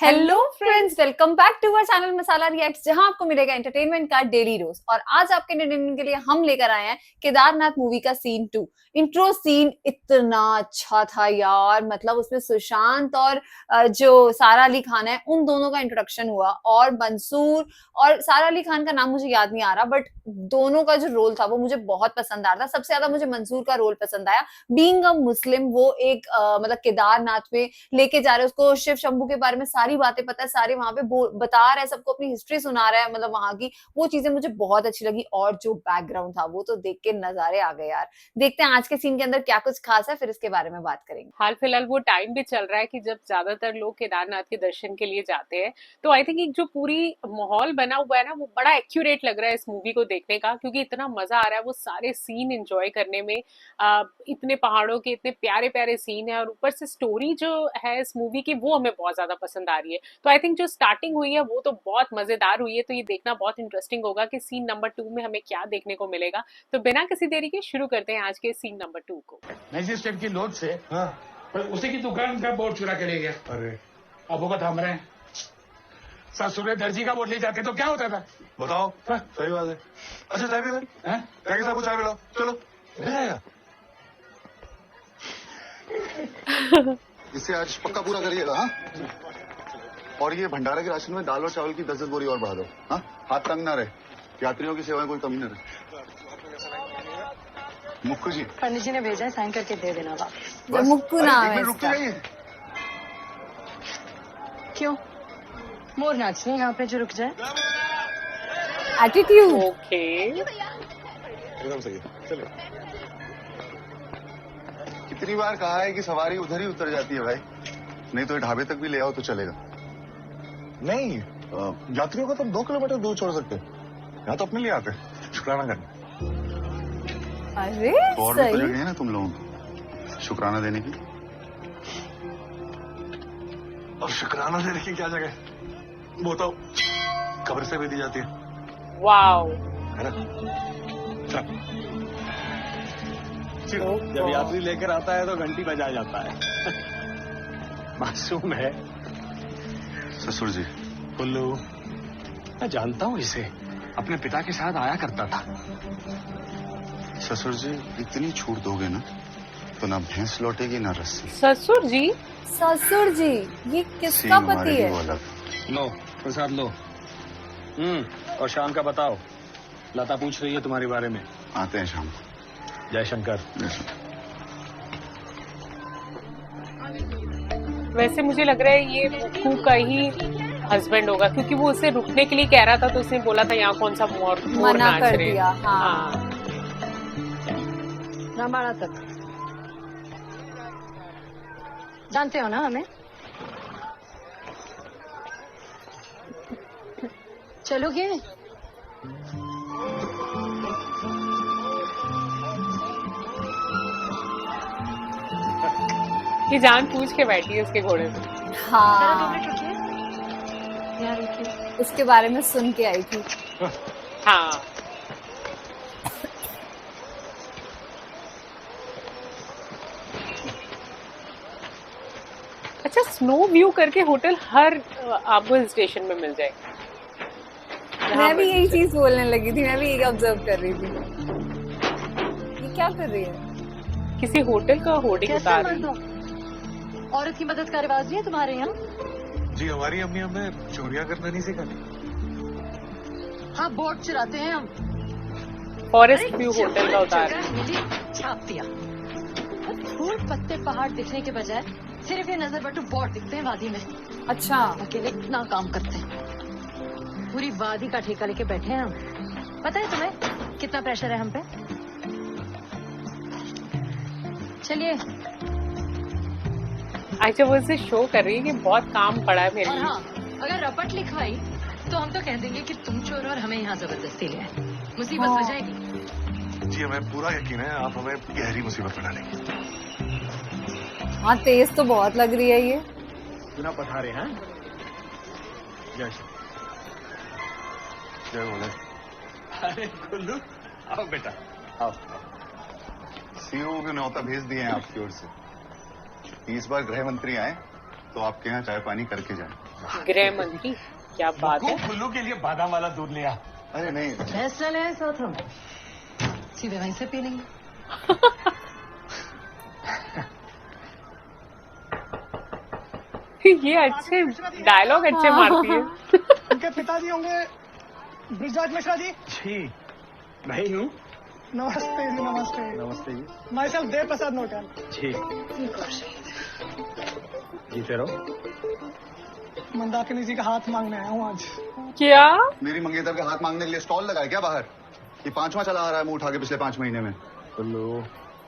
Hello friends, welcome back to our channel Masala Reacts, जहां आपको मिलेगा एंटरटेनमेंट का डेली रोज। और आज आपके एंटरटेनमेंट के लिए हम लेकर आए हैं केदारनाथ मूवी का सीन 2। इंट्रो सीन इतना अच्छा था यार, मतलब उसमें सुशांत और जो सारा अली खान है उन दोनों का इंट्रोडक्शन हुआ। और मंसूर और सारा अली खान का नाम मुझे याद नहीं आ रहा, बट दोनों का जो रोल था वो मुझे बहुत पसंद आ रहा था। सबसे ज्यादा मुझे मंसूर का रोल पसंद आया। बीइंग अ मुस्लिम, वो एक मतलब केदारनाथ में लेके जा रहे हैं उसको, शिव शंभू के बारे में सारी बातें पता है, सारे वहां पे बता रहा है, सबको अपनी हिस्ट्री सुना रहा है, मतलब वहां की वो चीजें मुझे बहुत अच्छी लगी। और जो बैकग्राउंड था वो तो देख के नजारे आ गए यार। देखते हैं आज के सीन के अंदर क्या कुछ खास है, फिर इसके बारे में बात करेंगे। हाल फिलहाल वो टाइम भी चल रहा है कि जब ज्यादातर लोग केदारनाथ के दर्शन के लिए जाते हैं। तो आई थिंक एक जो पूरी माहौल बना हुआ है ना, वो बड़ा एक्यूरेट लग रहा है इस मूवी को देखने का, क्योंकि इतना मजा आ रहा है वो सारे सीन एंजॉय करने में। इतने पहाड़ों के इतने प्यारे प्यारे सीन है, और ऊपर से स्टोरी जो है इस मूवी की वो हमें बहुत ज्यादा पसंद आ रही है। तो आई थिंक जो स्टार्टिंग हुई है वो तो बहुत मजेदार हुई है। तो ये देखना बहुत इंटरेस्टिंग होगा कि सीन नंबर 2 में हमें क्या देखने को मिलेगा। तो बिना किसी देरी के शुरू करते हैं आज के सीन नंबर 2 को। मैजिस्ट्रेट की लोड से हाँ। पर उसी की दुकान का बोर्ड चुरा के ले गया। अरे अब वो थाम रहे हैं। ससुरे दर्जी का बोर्ड ले जाते तो क्या होता था? बताओ। हाँ। सही बात है। अच्छा चाय पी हैं? क्या के साथ चाय पिलाओ, चलो ले आएगा। इसे आज पक्का पूरा करिएगा। हाँ, और ये भंडारा के राशन में दाल और चावल की 10-10 बोरी और बढ़ा दो। हाँ, हाथ तंग ना रहे, यात्रियों की सेवा में कोई कमी न रहे। मुक्कू जी, पंडित जी ने भेजा है, साइन करके दे देना आप। बस। मुक्कू अरे, नाम एक है मिनट रुकते इसका। जाइए। क्यों मोर नाच रही है यहाँ पे, जो रुक जाए। एटीट्यूड। ओके, एकदम सही है, चलो। कितनी बार कहा है कि सवारी उधर ही उतर जाती है भाई, नहीं तो ये ढाबे तक भी ले आओ तो चलेगा। नहीं, यात्रियों को तो 2 किलोमीटर दूर छोड़ सकते हैं। यहाँ तो अपने लिए आते हैं शुक्राना करने। अरे और भी तो सही। जगह है ना तुम लोगों को शुक्राना देने की। अब शुक्राना देने की क्या जगह है, वो तो कब्र से भी दी जाती है वाओ। ना? चल। जब यात्री लेकर आता है तो घंटी बजाया जाता है। मासूम है ससुर जी, कुल्लू। मैं जानता हूँ इसे, अपने पिता के साथ आया करता था। ससुर जी इतनी छूट दोगे ना तो ना भैंस लौटेगी ना रस्सी। ससुर जी? ससुर जी, ये किसका सीन हमारे पति ही है? वो अलग। लो प्रसाद लो। और शाम का बताओ, लता पूछ रही है तुम्हारे बारे में। आते हैं शाम को। जय शंकर। वैसे मुझे लग रहा है ये मुक्कू का ही हस्बैंड होगा, क्योंकि वो उसे रुकने के लिए कह रहा था तो उसने बोला था यहाँ कौन सा मोर मना नाच कर रहे हैं। दिया। हाँ। हाँ। रामबाड़ा तक जानते हो ना हमें। चलोगे? ये जान पूछ के बैठी है उसके घोड़े पे। जरा 2 हाँ, मिनट रुकिए, यहाँ रुकिए। उसके बारे में सुन के आई थी। हाँ। अच्छा, स्नो व्यू करके होटल हर आपको हिल स्टेशन में मिल जाएगा। मैं भी यही चीज बोलने लगी थी, मैं भी यही ऑब्जर्व कर रही थी। ये क्या कर रही है? किसी होटल का होर्डिंग कैसे उतार मर्द रही हो? है। औरत की मदद का रिवाज नहीं है तुम्हारे यहाँ? जी हमारी अम्मी हमें चोरियां करना नहीं सिखाती। हाँ, बोर्ड चुराते हैं हम। फॉरेस्ट व्यू होटल का उतार रही है। जगह मिली, छाप दिया। फूल पत्ते पहाड़ दिखने के बजाय सिर्फ ये नजर बटू बोर्ड दिखते हैं वादी में। अच्छा, अकेले इतना काम करते हैं, पूरी वादी का ठेका लेके बैठे हैं हम। पता है तुम्हें कितना प्रेशर है हम पे? चलिए। अच्छा, वो इसे शो कर रही है कि बहुत काम पड़ा है मेरे और लिए। हाँ, अगर रपट लिखवाई तो हम तो कह देंगे कि तुम चोर और हमें यहाँ जबरदस्ती ले आए। मुसीबत हो जाएगी। जी हमें पूरा यकीन है आप हमें गहरी मुसीबत में डालेंगे। हाँ तेज तो बहुत लग रही है ये। बिना पधारे हैं। जय श्री जय बोले। अरे कुल्लू, आओ बेटा, आओ। सीओ के न्योता भेज दिए हैं आपकी ओर से। इस बार गृह मंत्री आए तो आपके यहाँ चाय पानी करके जाए। गृह मंत्री, क्या बात है। कुल्लू के लिए बादाम वाला दूध लिया। अरे नहीं, फैसला ले आए साथ हम सीधे वहीं से पी लेंगे। ये अच्छे डायलॉग अच्छे मारती है। उनके पिताजी होंगे ब्रिजराज मिश्रा जी। जी नहीं हूँ। नमस्ते जी, नमस्ते। नमस्ते जी। My self Dev Prasad नोटल। जी जीते रहो। मंदाकिनी जी का हाथ मांगने आया हूँ आज। क्या? मेरी मंगेतर का हाथ मांगने के लिए स्टॉल लगाए क्या बाहर? ये 5वां चला आ रहा है मुंह उठा के पिछले 5 महीने में। कुल्लू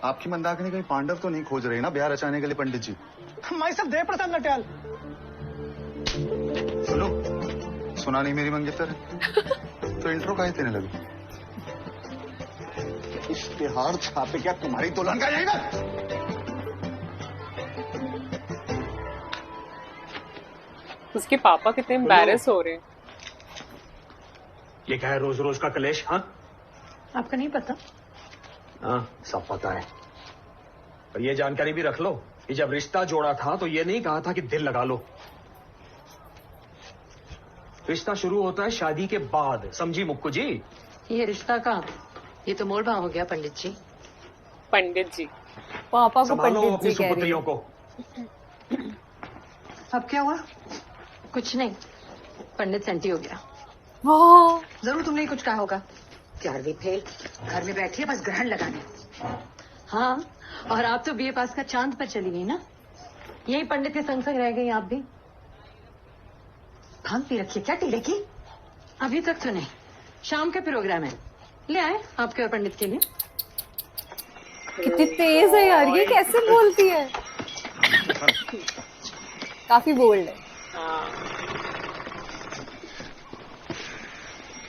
आपकी मंदाकिनी कहीं पांडव तो नहीं खोज रही ना ब्याह रचाने के लिए पंडित जी? My self Dev Prasad नोटल। सुनो, सुना नहीं मेरी मंगेतर? तो इंट्रो काहे देने लगी? इश्तेहार छापे क्या तुम्हारी दुल्हन का जाएगा? उसके पापा कितने एम्बैरेस हो रहे हैं। ये क्या है रोज रोज का कलेश? हाँ आपका नहीं पता? हाँ सब पता है, पर ये जानकारी भी रख लो कि जब रिश्ता जोड़ा था तो ये नहीं कहा था कि दिल लगा लो। रिश्ता शुरू होता है शादी के बाद, समझी मुक्कू जी? ये रिश्ता का ये तो मोड़ भाव हो गया पंडित जी। पंडित जी, पापा को संभालो पंडित अपनी जी कह रही सुपुत्रियों है। को। अब क्या हुआ? कुछ नहीं, पंडित सेंटी हो गया। हाँ, जरूर तुमने ही कुछ कहा होगा। 11वीं फेल, घर में बैठी है बस ग्रहण लगाने। हाँ, और आप तो बीए पास का चांद पर चली गई ना। यही पंडित के संग संग रह गई आप भी। भांग पी रखी है क्या टीले की? अभी तक तो नहीं, शाम का प्रोग्राम है, ले आए आपके और पंडित के लिए। कितनी तेज है यार, ये कैसे बोलती है। काफी बोल्ड है।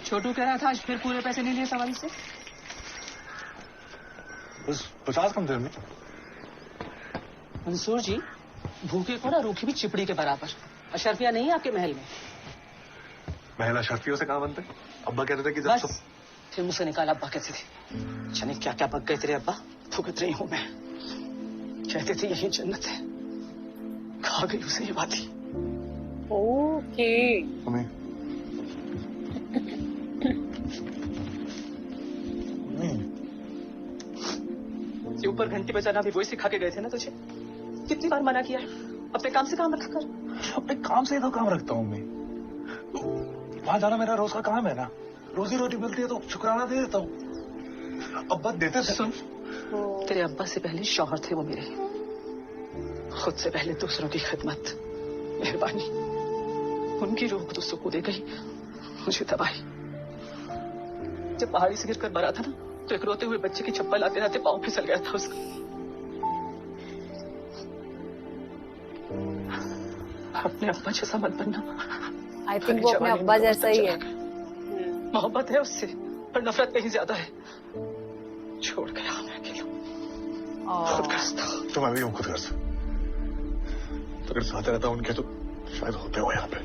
छोटू कह रहा था आज फिर पूरे पैसे नहीं लिए सवारी से। बस 50 कम देर में। मंसूर जी, भूखे को ना रूखी भी चिपड़ी के बराबर। अशरफिया नहीं है आपके महल में? महला शर्फियों से कहाँ बनते? अब्बा कहते थे कि जब बस फिर मुझसे निकाला अब्बा कहते थे। जाने क्या क्या पक गए तेरे अब्बा, भुगत रही हूं मैं। कहते थे यही जन्नत है, खा गई उसे ये बात ही। ओके। हमें ये ऊपर घंटी बजाना भी वही सिखा के गए थे ना तुझे? कितनी बार मना किया है अपने काम से काम रखा कर। अपने काम से ही तो काम रखता हूँ मैं। वहां जाना मेरा रोज का काम है ना। रोजी रोटी मिलती है तो शुक्राना दे देता हूँ। अब्बा देते थे। सुन, तेरे अब्बा से पहले शौहर थे वो मेरे, खुद से पहले दूसरों की खिदमत, मेहरबानी। उनकी रूह तो सुकून दे गई, मुझे तबाही। जब पहाड़ी से गिरकर मरा था ना, तो एक रोते हुए बच्चे की चप्पल आते आते पाँव फिसल गया था उसका। अपने अब्बा जैसा मत बनना। आई थिंक वो अपने अब्बा जैसा ही है। मोहब्बत है उससे, पर नफरत कहीं ज्यादा है। छोड़ गया मैं अकेला, खुदगर्ज था। तो मैं भी हूँ खुदगर्ज। तो अगर साथ रहता उनके तो शायद होते हो यहाँ पे।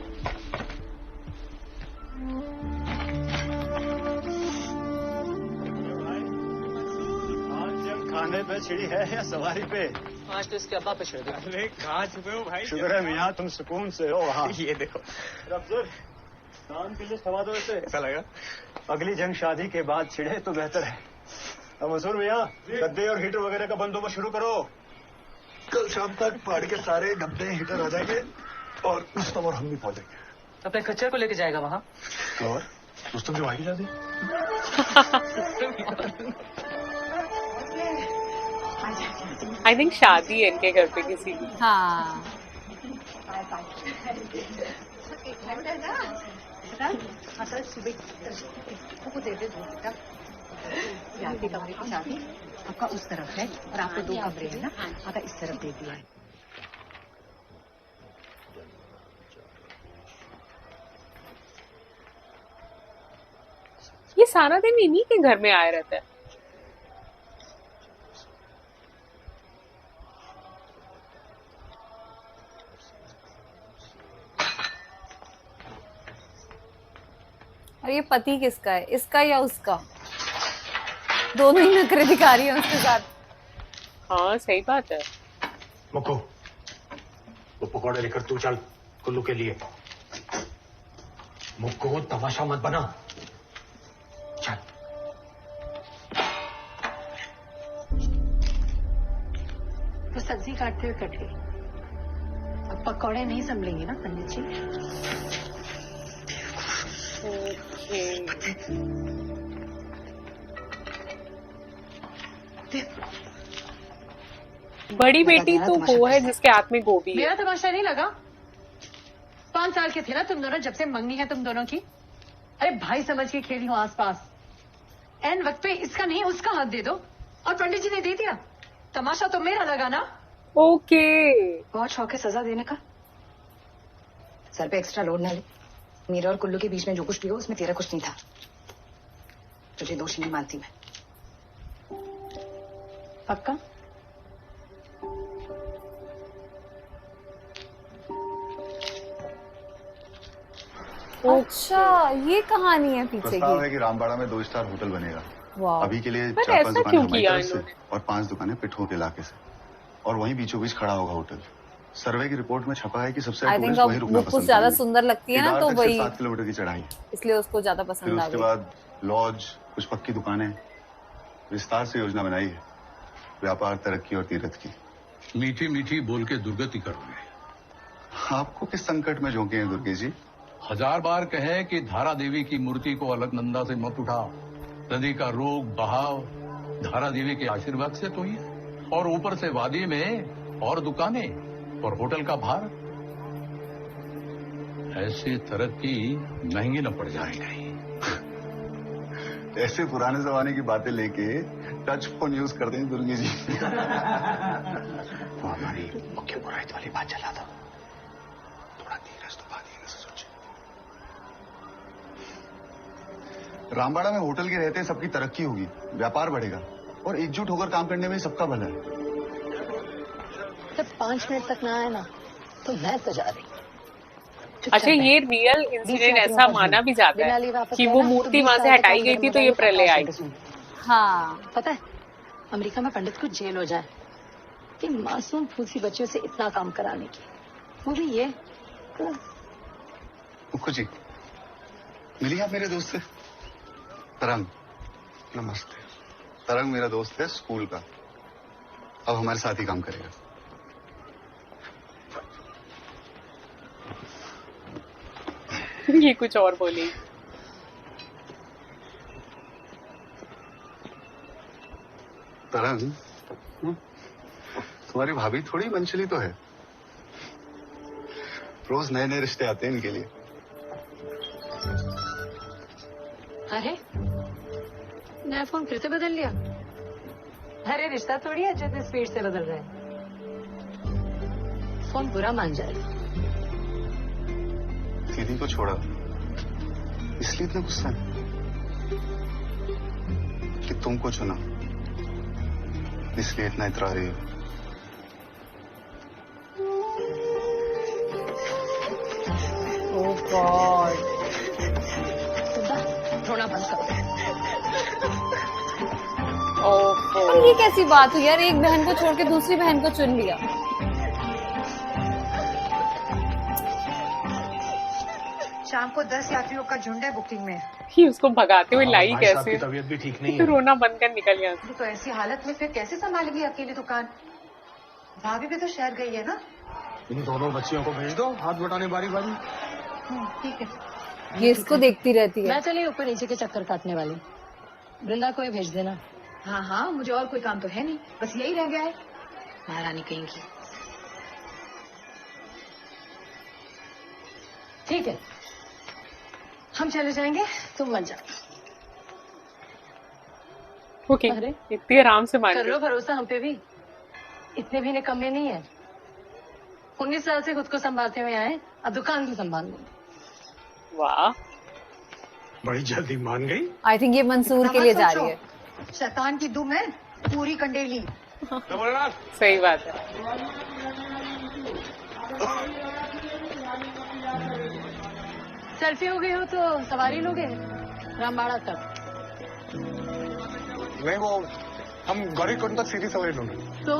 खाने पे छिड़ी है या सवारी पे? आज तो इसके अब्बा पे छिड़ गया। अरे कहाँ छुपे हो भाई? शुक्र है मियाँ तुम सुकून से हो। हाँ ये देखो अफजल, नाम की लिस्ट हवा दो इसे। ऐसा लगा अगली जंग शादी के बाद छिड़े तो बेहतर है। अब मसूर मियाँ, गद्दे और हीटर वगैरह का बंदोबस्त शुरू करो। कल शाम तक पहाड़ी के सारे गद्दे हीटर आ जाएंगे और रुस्तम और हम भी पहुंचेंगे। अपने खच्चर को लेके जाएगा वहाँ। और रुस्तम जो भाई की शादी। आई थिंक शादी है इनके घर पे किसी की। हाँ, आपके कमरे की चाबी आपका उस तरफ है और आपको 2 कमरे हैं ना, आपका इस तरफ दे दिया है। ये सारा दिन इन्हीं के घर में आया रहता है। और ये पति किसका है, इसका या उसका? दोनों ही नखरे दिखा रही है उसके साथ। हाँ सही बात है। मुक्कू वो पकौड़े लेकर तू चल कुल्लू के लिए। मुक्को तमाशा मत बना। चल। तो सब्जी काटते हुए कट गई। अब पकौड़े नहीं संभलेंगे ना पंडित जी? बड़ी बेटी तो वो है जिसके हाथ में गोभी है। मेरा तमाशा नहीं लगा? 5 साल के थे ना तुम दोनों जब से मंगनी है तुम दोनों की। अरे भाई समझ के खेली हो आसपास। एन वक्त पे इसका नहीं उसका हाथ दे दो। और पंडित जी ने दे दिया। तमाशा तो मेरा लगा ना। ओके। बहुत शौक है सजा देने का। सर पे एक्स्ट्रा लोड ना ले। मीरा और कुल्लू के बीच में जो कुछ भी हो उसमें तेरा कुछ नहीं था। तुझे दोषी नहीं मानती मैं। पक्का? अच्छा ये कहानी है पीछे प्रस्ताव है की। कि रामबाड़ा में 2 स्टार होटल बनेगा। वाह। अभी के लिए पर 4-5 ऐसा दुकानें क्यों हमारी किया तरफ से इन्होंने? और 5 दुकानें पिठों के इलाके से, और वहीं बीचों बीच खड़ा होगा होटल। सर्वे की रिपोर्ट में छपा है कि सबसे आई थिंक टूरिस्ट अब वहीं रुकना वो कुछ पसंद ज्यादा करेंगे। सुंदर लगती है ना, तो केदार तक वही 7 किलोमीटर की चढ़ाई है। इसलिए उसको ज्यादा फिर पसंद आ उसके गई। बाद लॉज, कुछ पक्की दुकानें। विस्तार से योजना बनाई है, व्यापार, तरक्की और तीर्थ की। मीठी मीठी बोल के दुर्गति करोगे। आपको किस संकट में झोंके हैं दुर्गे जी? 1000 बार कहे कि धारा देवी की मूर्ति को अलकनंदा से मत उठाओ। नदी का रोग बहाव धारा देवी के आशीर्वाद से तो ही है। और ऊपर से वादी में और दुकानें और होटल का भार। ऐसे तरक्की महंगी न पड़ जाएगी। ऐसे पुराने जमाने की बातें लेके टच फोन यूज करते हैं दुर्गे जी। वो हमारी मुख्य बुराई वाली बात चला था। थोड़ा धीरज तो बात से सोचे। रामबाड़ा में होटल के रहते सबकी तरक्की होगी, व्यापार बढ़ेगा और एकजुट होकर काम करने में सबका भला है। जब 5 मिनट तक ना आए ना तो मैं तो जा रही। अच्छा ये रियल इंसिडेंट ऐसा माना भी जाता है कि वो मूर्ति वहां से हटाई गई थी तो ये प्रलय आई। हाँ पता है अमेरिका में पंडित को जेल हो जाए कि मासूम फूसी बच्चों से इतना काम कराने की, वो भी ये। मुक्कू जी मिलिए आप मेरे दोस्त से। तरंग। नमस्ते। तरंग मेरा दोस्त है स्कूल का, अब हमारे साथ ही काम करेगा। ये कुछ और बोली। तरंग तुम्हारी भाभी थोड़ी मनचली तो है। रोज नए नए रिश्ते आते हैं इनके लिए। अरे नया फोन फिर से बदल लिया। अरे रिश्ता थोड़ी है जितने स्पीड से बदल रहा है। फोन बुरा मान जाएगा। दीदी को छोड़ा इसलिए इतना गुस्सा है कि तुमको चुना इसलिए इतना इतरा रही हो। ओह गॉड। रोना बंद करो। पर ये कैसी बात हुई यार, एक बहन को छोड़ के दूसरी बहन को चुन लिया। शाम को 10 यात्रियों का झुंड है बुकिंग में। ही उसको भगाते हुए लाई भाई साहब की कैसे? तबीयत भी ठीक नहीं तो है। रोना बंद कर निकल गया। तो ऐसी हालत में फिर कैसे संभालेगी अकेली दुकान? भाभी भी तो शहर गई है ना। इन दोनों बच्चियों को भेज दो हाथ बटाने बारी बारी। ठीक है। ये इसको देखती रहती है। मैं चली ऊपर नीचे के चक्कर काटने वाली। वृंदा को ही भेज देना। हाँ हाँ मुझे और कोई काम तो है नहीं, बस यही रह गया है। महारानी कहेंगी। ठीक है हम चले जाएंगे, तुम मत जाओ। ओके अरे इतनी आराम से मान कर गई। लो भरोसा हम पे भी। इतने भी निकम्मे नहीं है। 19 साल से खुद को संभालते हुए आए, अब दुकान भी संभाल लो। वाह बड़ी जल्दी मान गई। आई थिंक ये मंसूर के लिए जा रही है। शैतान की दुम है पूरी कंडेली। सही बात है। सेल्फी हो गई हो तो सवारी लोगे रामबाड़ा तक? नहीं वो हम गौरीकुंड तक सीधी सवारी ढूंढ। तो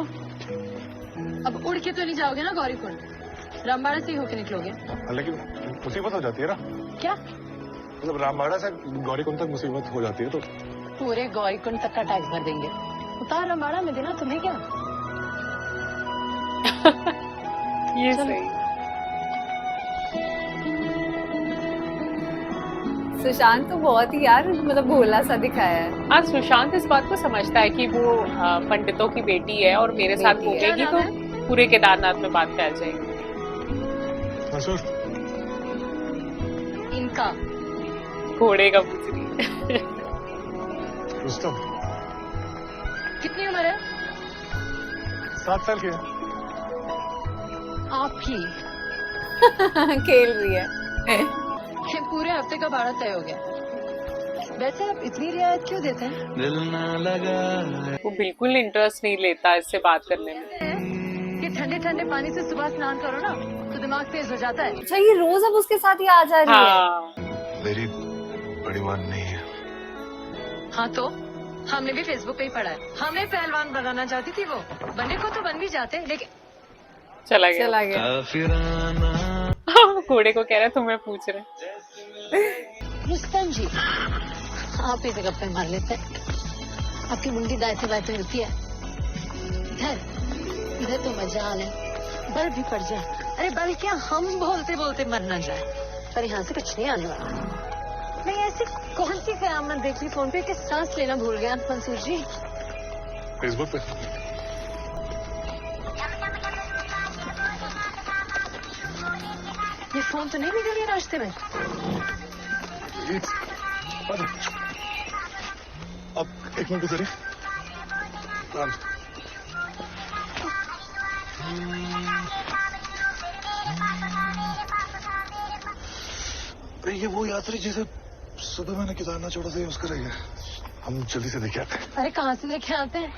अब उड़ के तो नहीं जाओगे ना गौरीकुंड? रामबाड़ा से ही होके निकलोगे? लेकिन मुसीबत हो जाती है ना, क्या? मतलब रामबाड़ा से गौरीकुंड तक मुसीबत हो जाती है तो पूरे गौरीकुंड तक का टैक्स भर देंगे। उतार रामबाड़ा में देना, तुम्हें क्या? ये सही। सुशांत तो बहुत ही यार मतलब भोला सा दिखाया है। हाँ, सुशांत इस बात को समझता है कि वो पंडितों की बेटी है और मेरे साथ बेटी है। घूमेगी तो पूरे केदारनाथ में बात फैल जाएगी। मंसूर, इनका घोड़े का पूछ रही है। रुस्तम कितनी उम्र है? 7 साल की है। आप ही खेल रही है। ये पूरे हफ्ते का भाड़ा तय हो गया। वैसे आप इतनी रियायत क्यों देते हैं? वो बिल्कुल इंटरेस्ट नहीं लेता इससे बात करने में। कि ठंडे ठंडे पानी से सुबह स्नान करो ना तो दिमाग तेज हो जाता है। अच्छा, ये रोज अब उसके साथ ही आ जा रही है। हाँ, मेरी बड़ी मान नहीं है। हाँ तो हमने भी फेसबुक पे ही पढ़ा है। हमें पहलवान बनाना चाहती थी वो, बने को तो बन भी जाते, लेकिन चला गया। चला गया। घोड़े को कह रहा है तुम्हें पूछ रहे। रुस्तम जी, आप इसे गप्पे मार लेते हैं। आपकी मुंडी दाएं से बाएं तो हिलती है। इधर तो मजाल है, बल भी पड़ जाए। अरे बल क्या, हम बोलते बोलते मर न जाए। पर यहाँ से कुछ नहीं आने वाला। नहीं, ऐसी कौन सी कयामत देख ली फोन पे कि सांस लेना भूल गया मंसूर जी? फेसबुक पे ये फोन तो नहीं मिल रही रास्ते में? अब 1 मिनट गुजरी। अरे ये वो यात्री जिसे सुबह मैंने केदारनाथ छोड़ा था, उसका रह गया। हम जल्दी से देखे आते हैं। अरे कहाँ से लेके आते हैं?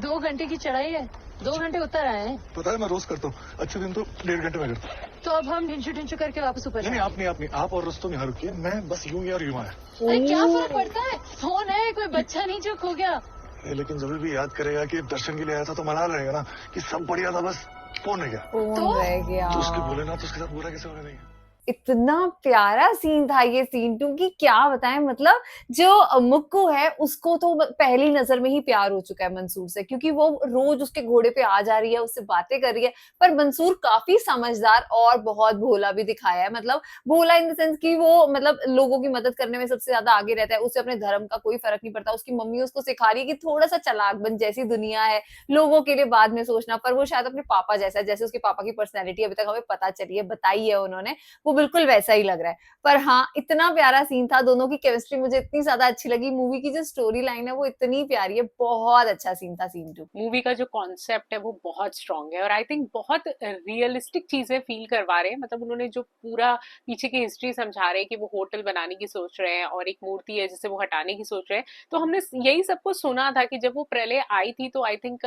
2 घंटे की चढ़ाई है, 2 घंटे उतर आए हैं। पता है मैं रोज करता हूँ, अच्छे दिन तो 1.5 घंटे में करता हूँ। तो अब हम ढिंचू ढिंचू करके वापस ऊपर नहीं, आप नहीं, आप और रुस्तम यहाँ रुकिए, मैं बस यूं ही और यूं आया। अरे क्या फर्क पड़ता है, फोन है, कोई बच्चा नहीं जो खो गया। लेकिन जब भी याद करेगा कि दर्शन के लिए आया था तो मना रहेगा ना कि सब बढ़िया था, बस फोन रह गया। फोन रह गया तो उसके बोले ना तो उसके साथ बुरा कैसे होने देंगे। इतना प्यारा सीन था ये सीन 2 की, क्या बताएं। मतलब जो मुक्कू है उसको तो पहली नजर में ही प्यार हो चुका है मंसूर से, क्योंकि वो रोज उसके घोड़े पे आ जा रही है, उससे बातें कर रही है। पर मंसूर काफी समझदार और बहुत भोला भी दिखाया है। मतलब भोला इन द सेंस कि वो मतलब लोगों की मदद करने में सबसे ज्यादा आगे रहता है। उसे अपने धर्म का कोई फर्क नहीं पड़ता। उसकी मम्मी उसको सिखा रही है कि थोड़ा सा चालाक बन, जैसी दुनिया है लोगों के लिए बाद में सोचना। पर वो शायद अपने पापा जैसा है, जैसे उसके पापा की पर्सनैलिटी अभी तक हमें पता चली है, बताई है उन्होंने, वो बिल्कुल वैसा ही लग रहा है। पर हाँ, इतना प्यारा सीन था, दोनों की केमिस्ट्री मुझे इतनी ज्यादा अच्छी लगी। मूवी की जो स्टोरी लाइन है वो इतनी प्यारी है, बहुत अच्छा सीन था सीन 2। मूवी का जो कॉन्सेप्ट है वो बहुत स्ट्रांग है और आई थिंक बहुत रियलिस्टिक चीजें फील करवा रहे हैं। मतलब उन्होंने जो पूरा पीछे की हिस्ट्री समझा रहे हैं कि वो होटल बनाने की सोच रहे हैं और एक मूर्ति है जिसे वो हटाने की सोच रहे हैं। तो हमने यही सब कुछ सुना था कि जब वो प्रलय आई थी तो आई थिंक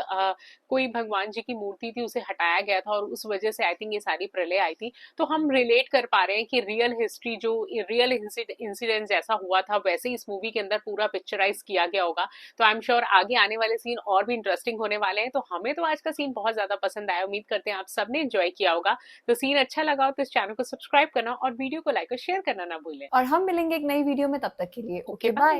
कोई भगवान जी की मूर्ति थी, उसे हटाया गया था और उस वजह से आई थिंक ये सारी प्रलय आई थी। तो हम रिलेट कर पा रहे हैं कि रियल हिस्ट्री जो रियल इंसिडेंट जैसा हुआ था वैसे ही इस मूवी के अंदर पूरा पिक्चराइज किया गया होगा। तो आई एम श्योर आगे आने वाले सीन और भी इंटरेस्टिंग होने वाले हैं। तो हमें तो आज का सीन बहुत ज्यादा पसंद आया, उम्मीद करते हैं आप सबने एंजॉय किया होगा। तो सीन अच्छा लगा हो तो इस चैनल को सब्सक्राइब करना और वीडियो को लाइक और शेयर करना ना भूलें। और हम मिलेंगे एक नई वीडियो में, तब तक के लिए ओके बाय।